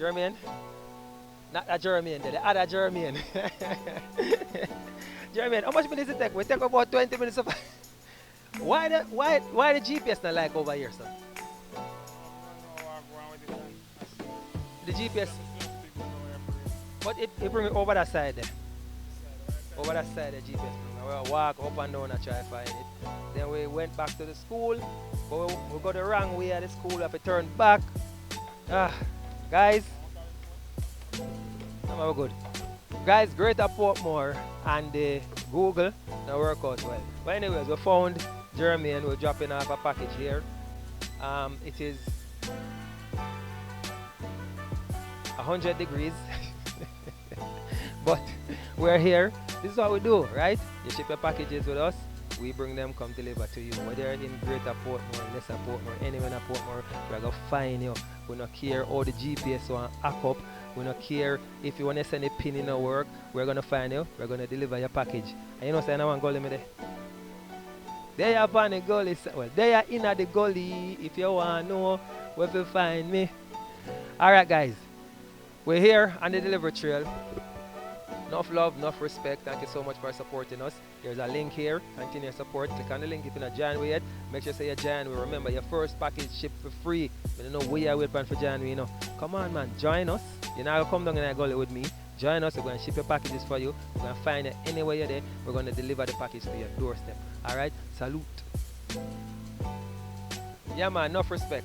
Jermaine? Not that Jermaine, the other Jermaine. Jermaine, how much minutes it take? We take about 20 minutes of. Why the GPS not like over here, sir? The GPS, but it bring me over that side there. Over that side the GPS bring me. We walk up and down and try to find it. Then we went back to the school, but we got the wrong way at the school. We have to turn back. Ah, guys, I'm good. Guys, Greater Portmore and the Google now work out well. But anyways, we found Jeremy and we're dropping off a package here. It is 100 degrees, but we're here. This is what we do, right? You ship your packages with us, we bring them, come deliver to you. Whether in Greater Portmore, Lesser Portmore, anywhere in Portmore, we're gonna find you. We don't care how the GPS will hack up. We don't care if you want to send a pin in our work. We're gonna find you. We're gonna deliver your package. And you know, saying I want gully me there. They are on the gully. Well, they are in at the gully. If you want to know where to find me. Alright, guys. We're here on the delivery trail. Enough love, enough respect. Thank you so much for supporting us. There's a link here. Continue support. Click on the link if you're not joined yet. Make sure you say you're joined. Remember, your first package shipped for free. I don't know where you're waiting for join, you know. Come on, man. Join us. You're not going to come down in that gully with me. Join us. We're going to ship your packages for you. We're going to find it anywhere you're there. We're going to deliver the package to your doorstep. Alright? Salute. Yeah, man. Enough respect.